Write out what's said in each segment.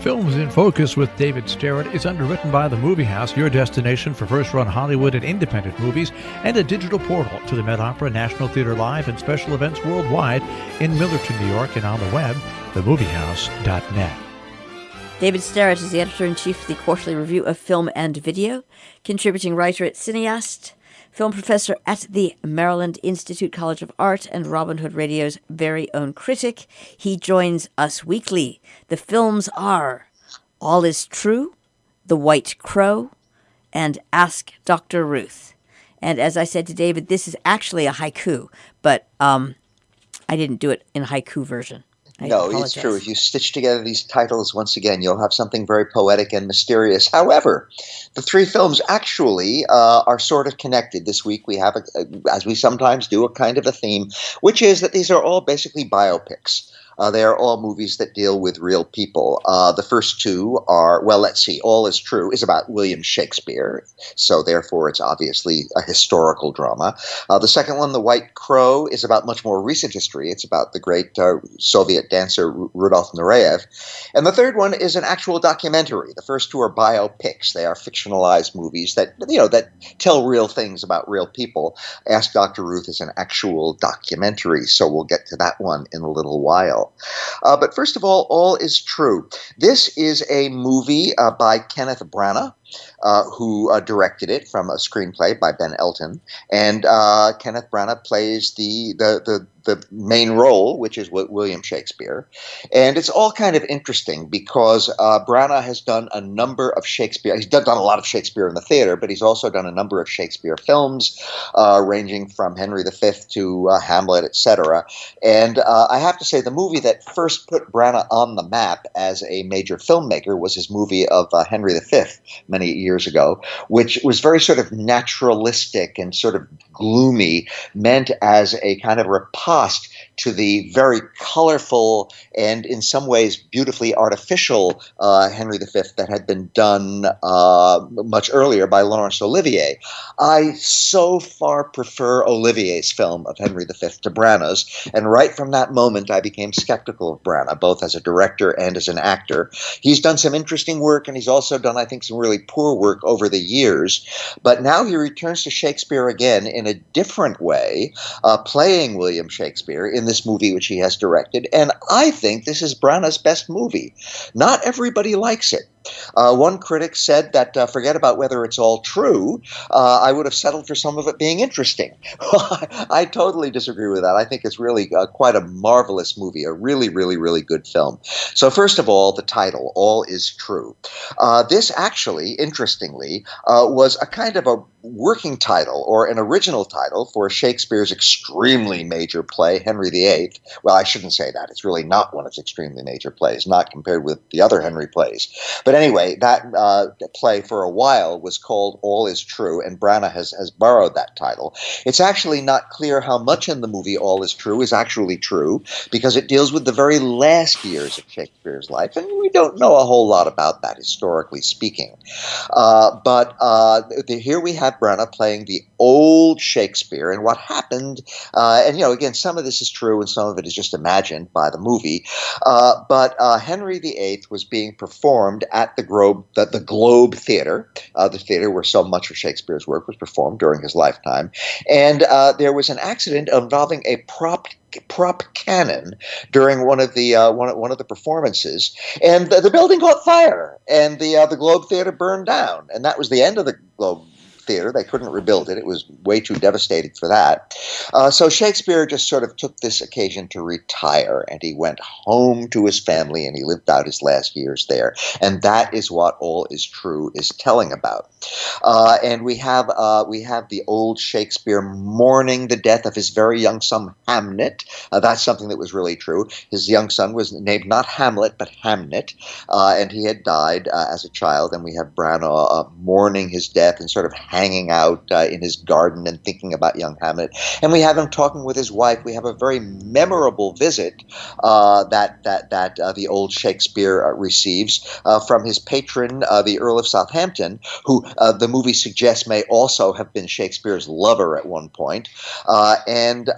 Films in Focus with David Sterritt is underwritten by The Movie House, your destination for first-run Hollywood and independent movies, and a digital portal to the Met Opera, National Theatre Live, and special events worldwide in Millerton, New York, and on the web, themoviehouse.net. David Sterritt is the editor-in-chief of the Quarterly Review of Film and Video, contributing writer at Cineast, film professor at the Maryland Institute College of Art, and Robin Hood Radio's very own critic. He joins us weekly. The films are All Is True, The White Crow, and Ask Dr. Ruth. And as I said to David, this is actually a haiku, but I didn't do it in haiku version. No, it's true. If you stitch together these titles once again, you'll have something very poetic and mysterious. However, the three films actually are sort of connected. This week we have, as we sometimes do, a kind of a theme, which is that these are all basically biopics. They are all movies that deal with real people. The first two are, well, let's see, All Is True is about William Shakespeare, so therefore it's obviously a historical drama. The second one, The White Crow, is about much more recent history. It's about the great Soviet dancer Rudolf Nureyev. And the third one is an actual documentary. The first two are biopics. They are fictionalized movies that, that tell real things about real people. Ask Dr. Ruth is an actual documentary, so we'll get to that one in a little while. But first of All Is True. This is a movie by Kenneth Branagh, who directed it from a screenplay by Ben Elton. And Kenneth Branagh plays the main role, which is William Shakespeare. And it's all kind of interesting because Branagh has done a number of Shakespeare. He's done a lot of Shakespeare in the theater, but he's also done a number of Shakespeare films, ranging from Henry V to Hamlet, etc. And I have to say, the movie that first put Branagh on the map as a major filmmaker was his movie of Henry V many years ago, which was very sort of naturalistic and sort of gloomy, meant as a kind of riposte to the very colorful and in some ways beautifully artificial Henry V that had been done much earlier by Laurence Olivier. I so far prefer Olivier's film of Henry V to Branagh's, and right from that moment I became skeptical of Branagh, both as a director and as an actor. He's done some interesting work, and he's also done, I think, some really poor work over the years, but now he returns to Shakespeare again in a different way, playing William Shakespeare in this movie which he has directed, and I think this is Branagh's best movie. Not everybody likes it. One critic said that, forget about whether it's all true, I would have settled for some of it being interesting. I totally disagree with that. I think it's really quite a marvelous movie, a really, really, really good film. So first of all, the title, All Is True. This actually, interestingly, was a kind of a working title or an original title for Shakespeare's extremely major play, Henry VIII. Well, I shouldn't say that. It's really not one of his extremely major plays, not compared with the other Henry plays. But anyway, that play for a while was called All Is True, and Branagh has borrowed that title. It's actually not clear how much in the movie All Is True is actually true, because it deals with the very last years of Shakespeare's life, and we don't know a whole lot about that, historically speaking. But here we have Branagh playing the old Shakespeare, and what happened, and again, some of this is true and some of it is just imagined by the movie, but Henry VIII was being performed at the Globe Theatre, the theatre where so much of Shakespeare's work was performed during his lifetime, and there was an accident involving a prop cannon during one of the performances, and the building caught fire, and the Globe Theatre burned down, and that was the end of the Globe Theatre. They couldn't rebuild it. It was way too devastated for that. So Shakespeare just sort of took this occasion to retire, and he went home to his family, and he lived out his last years there. And that is what All Is True is telling about. And we have the old Shakespeare mourning the death of his very young son Hamnet. That's something that was really true. His young son was named not Hamlet but Hamnet, and he had died as a child. And we have Branagh mourning his death and sort of hanging out in his garden and thinking about young Hamlet. And we have him talking with his wife. We have a very memorable visit that the Old Shakespeare receives from his patron, the Earl of Southampton, who the movie suggests may also have been Shakespeare's lover at one point. And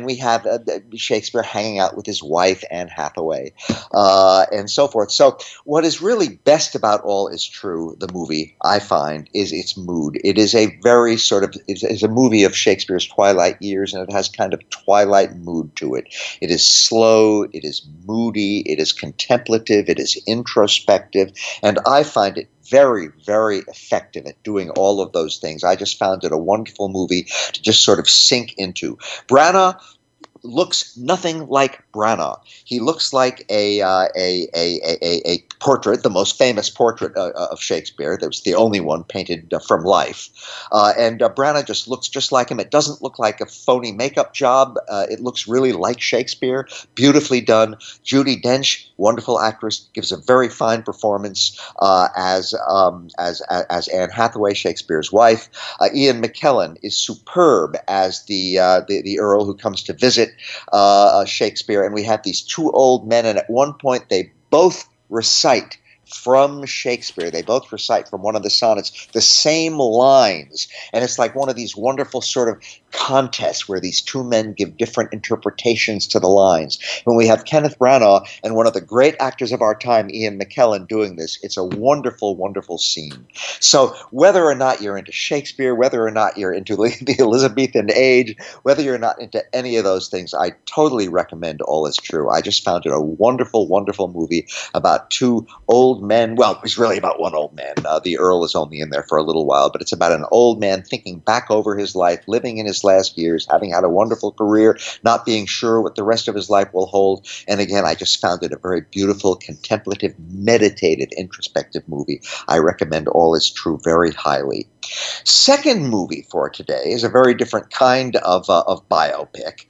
we have Shakespeare hanging out with his wife, Anne Hathaway, and so forth. So what is really best about All Is True, the movie, I find, is its mood. It is a very it's a movie of Shakespeare's twilight years, and it has kind of twilight mood to it. It is slow, it is moody, it is contemplative, it is introspective, and I find it very, very effective at doing all of those things. I just found it a wonderful movie to just sort of sink into. Branagh looks nothing like Branagh. He looks like a portrait, the most famous portrait of Shakespeare. That was the only one painted from life. And Branagh just looks just like him. It doesn't look like a phony makeup job. It looks really like Shakespeare. Beautifully done. Judi Dench, wonderful actress, gives a very fine performance as Anne Hathaway, Shakespeare's wife. Ian McKellen is superb as the Earl who comes to visit Shakespeare, and we have these two old men, and at one point they both recite from Shakespeare. They both recite from one of the sonnets the same lines, and it's like one of these wonderful sort of contests where these two men give different interpretations to the lines. When we have Kenneth Branagh and one of the great actors of our time, Ian McKellen, doing this, it's a wonderful, wonderful scene. So whether or not you're into Shakespeare, whether or not you're into the Elizabethan age, whether you're not into any of those things, I totally recommend All Is True. I just found it a wonderful, wonderful movie about two old men. Well, it's really about one old man. The Earl is only in there for a little while, but it's about an old man thinking back over his life, living in his last years, having had a wonderful career, not being sure what the rest of his life will hold. And again, I just found it a very beautiful, contemplative, meditative, introspective movie. I recommend All Is True very highly. Second movie for today is a very different kind of biopic,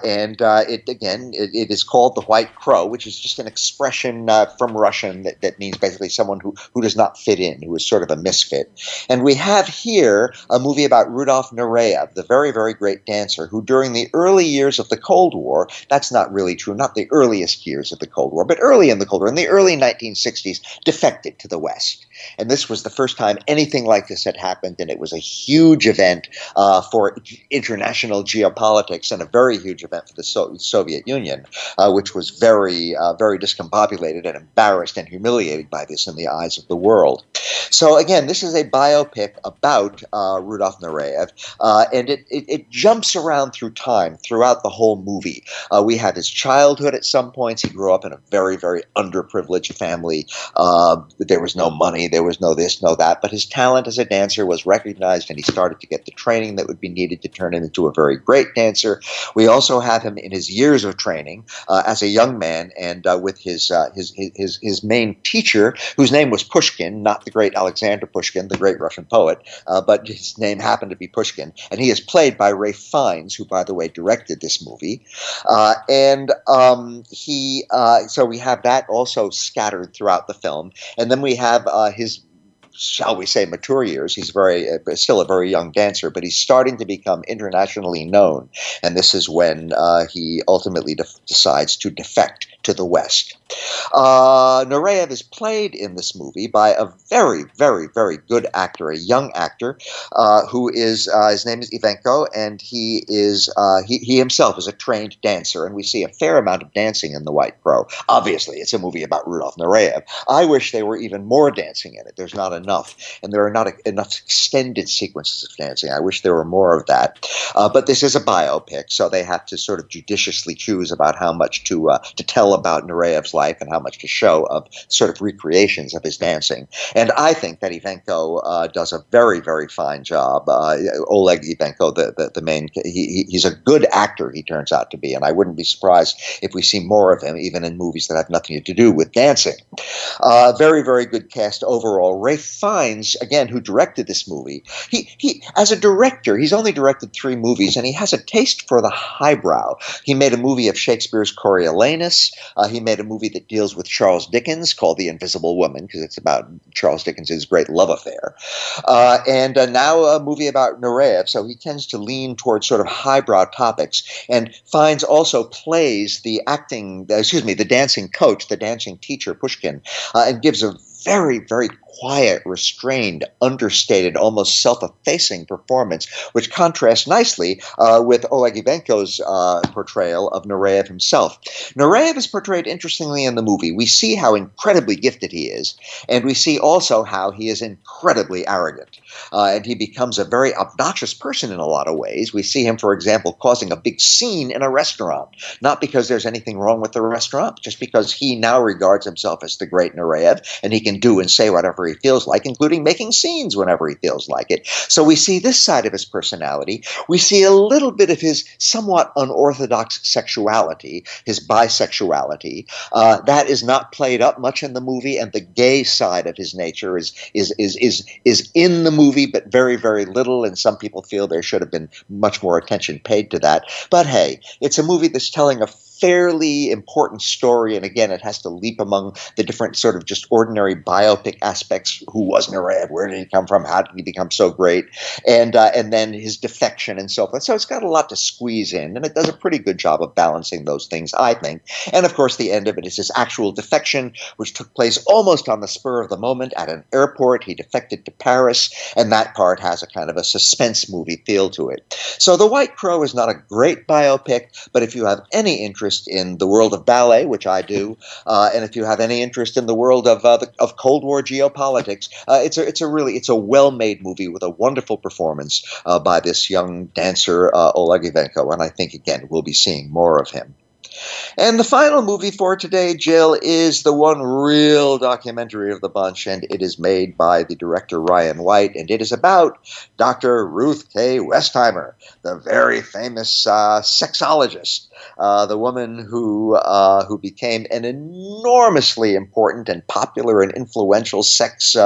and it is called The White Crow, which is just an expression from Russian that means basically someone who does not fit in, who is sort of a misfit. And we have here a movie about Rudolf Nureyev, the very, very great dancer, who during the early years of the Cold War, that's not really true, not the earliest years of the Cold War, but early in the Cold War, in the early 1960s, defected to the West. And this was the first time anything like this had happened, and it was a huge event for international geopolitics and a very huge event for the Soviet Union, which was very, very discombobulated and embarrassed and humiliated by this in the eyes of the world. So again, this is a biopic about Rudolf Nureyev, and it jumps around through time throughout the whole movie. We have his childhood at some points. He grew up in a very, very underprivileged family. There was no money, there was no this, no that, but his talent as a dancer was recognized, and he started to get the training that would be needed to turn him into a very great dancer. We also have him in his years of training as a young man, and with his main teacher, whose name was Pushkin, not the great Alexander Pushkin, the great Russian poet, but his name happened to be Pushkin, and he is played by Ralph Fiennes, who, by the way, directed this movie. So we have that also scattered throughout the film, and then we have his, shall we say, mature years. He's still a very young dancer, but he's starting to become internationally known. And this is when he ultimately decides to defect to the West. Nureyev is played in this movie by a very, very, very good actor, a young actor, who is, his name is Ivanko, and he himself is a trained dancer, and we see a fair amount of dancing in The White Crow. Obviously, it's a movie about Rudolf Nureyev. I wish there were even more dancing in it. There's not enough, and there are not enough extended sequences of dancing. I wish there were more of that. But this is a biopic, so they have to sort of judiciously choose about how much to tell about Nureyev's life and how much to show of sort of recreations of his dancing. And I think that Ivanko does a very, very fine job. Oleg Ivanko, the main, he's a good actor, he turns out to be, and I wouldn't be surprised if we see more of him, even in movies that have nothing to do with dancing. Very, very good cast overall. Ralph Fiennes, again, who directed this movie, he as a director, he's only directed 3 movies, and he has a taste for the highbrow. He made a movie of Shakespeare's Coriolanus. He made a movie that deals deals with Charles Dickens, called The Invisible Woman, because it's about Charles Dickens' great love affair. And now a movie about Nureyev, so he tends to lean towards sort of highbrow topics, and finds also plays the dancing coach, the dancing teacher, Pushkin, and gives a very, very quiet, restrained, understated, almost self-effacing performance, which contrasts nicely with Oleg Ivanko's portrayal of Nureyev himself. Nureyev is portrayed interestingly in the movie. We see how incredibly gifted he is, and we see also how he is incredibly arrogant. And he becomes a very obnoxious person in a lot of ways. We see him, for example, causing a big scene in a restaurant, not because there's anything wrong with the restaurant, just because he now regards himself as the great Nureyev, and he can do and say whatever he feels like, including making scenes whenever he feels like it. So we see this side of his personality. We see a little bit of his somewhat unorthodox sexuality, his bisexuality. That is not played up much in the movie, and the gay side of his nature is in the movie, but very, very little, and some people feel there should have been much more attention paid to that. But hey, it's a movie that's telling a fairly important story, and again, it has to leap among the different sort of just ordinary biopic aspects. Who was Nureyev? Where did he come from? How did he become so great? And then his defection and so forth. So it's got a lot to squeeze in, and it does a pretty good job of balancing those things, I think. And of course, the end of it is his actual defection, which took place almost on the spur of the moment at an airport. He defected to Paris, and that part has a kind of a suspense movie feel to it. So The White Crow is not a great biopic, but if you have any interest in the world of ballet, which I do, and if you have any interest in the world of Cold War geopolitics, it's a well-made movie with a wonderful performance by this young dancer Oleg Ivanko, and I think again we'll be seeing more of him. And the final movie for today, Jill, is the one real documentary of the bunch, and it is made by the director Ryan White, and it is about Dr. Ruth K. Westheimer, the very famous sexologist, the woman who became an enormously important and popular and influential sex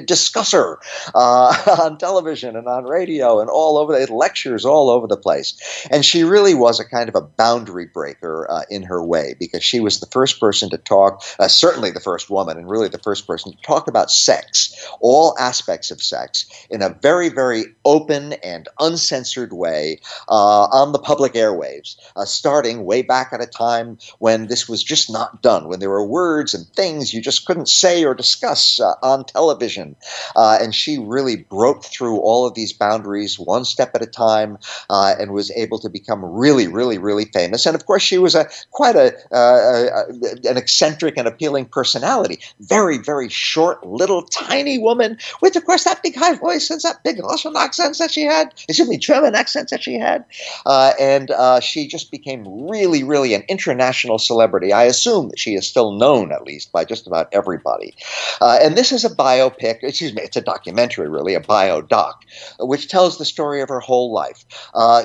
discusser on television and on radio and all over the lectures all over the place. And she really was a kind of a boundary breaker in her way, because she was the first person to talk, certainly the first woman, and really the first person to talk about sex, all aspects of sex, in a very, very open and uncensored way on the public airwaves, starting way back at a time when this was just not done, when there were words and things you just couldn't say or discuss on television. And she really broke through all of these boundaries one step at a time and was able to become really, really, really famous. And of course, she was quite an eccentric and appealing personality. Very, very short, little, tiny woman with, of course, that big high voice and that big Russian accents that she had, German accents that she had. And she just became really, really an international celebrity. I assume that she is still known, at least, by just about everybody. And this is a biopic, it's a documentary, really, a biodoc, which tells the story of her whole life.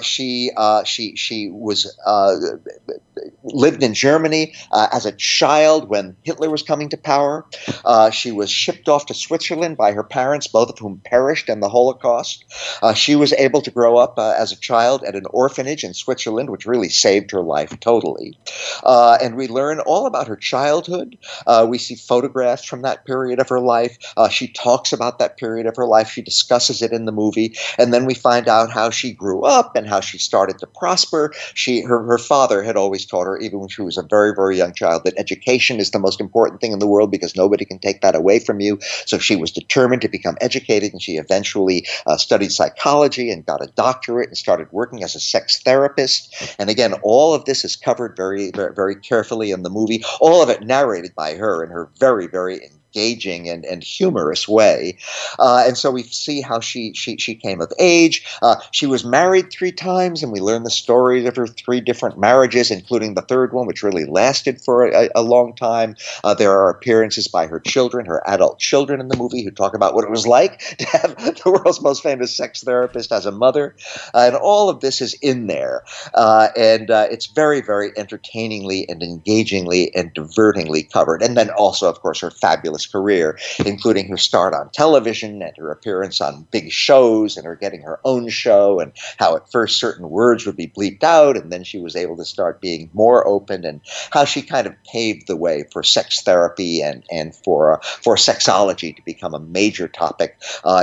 She was lived in Germany as a child when Hitler was coming to power. She was shipped off to Switzerland by her parents, both of whom perished in the Holocaust. She was able to grow up as a child at an orphanage in Switzerland, which really saved her life totally. And we learn all about her childhood. We see photographs from that period of her life. She talks about that period of her life. She discusses it in the movie. And then we find out how she grew up and how she started to prosper. Her father had always taught her, even when she was a very, very young child, that education is the most important thing in the world because nobody can take that away from you. So she was determined to become educated, and she eventually studied psychology and got a doctorate and started working as a sex therapist. And again, all of this is covered very, very, very carefully in the movie, all of it narrated by her in her very, very engaging and humorous way. And so we see how she came of age. She was married 3 times, and we learn the stories of her 3 different marriages, including the third one, which really lasted for a long time. There are appearances by her children, her adult children in the movie, who talk about what it was like to have the world's most famous sex therapist as a mother. And all of this is in there. And it's very, very entertainingly and engagingly and divertingly covered. And then also, of course, her fabulous fabulous career, including her start on television and her appearance on big shows and her getting her own show, and how at first certain words would be bleeped out and then she was able to start being more open, and how she kind of paved the way for sex therapy and for sexology to become a major topic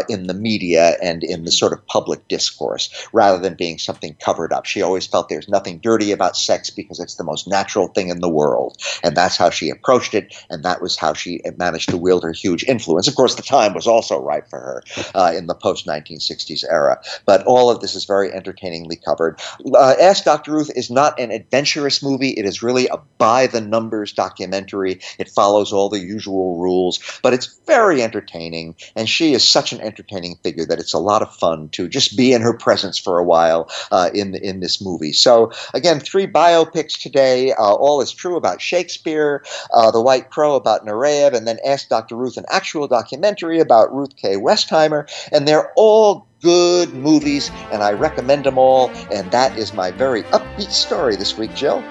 in the media and in the sort of public discourse, rather than being something covered up. She always felt there's nothing dirty about sex because it's the most natural thing in the world. And that's how she approached it, and that was how she managed to wield her huge influence. Of course, the time was also right for her in the post-1960s era. But all of this is very entertainingly covered. Ask Dr. Ruth is not an adventurous movie. It is really a by-the-numbers documentary. It follows all the usual rules, but it's very entertaining, and she is such an entertaining figure that it's a lot of fun to just be in her presence for a while in this movie. So again, 3 biopics today. All is True about Shakespeare, The White Crow about Nureyev, and then Ask Dr. Ruth, an actual documentary about Ruth K. Westheimer, and they're all good movies, and I recommend them all, and that is my very upbeat story this week, Jill.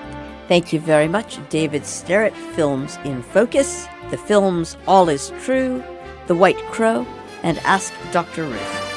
Thank you very much, David Sterritt. Films in Focus, the films All is True, The White Crow, and Ask Dr. Ruth.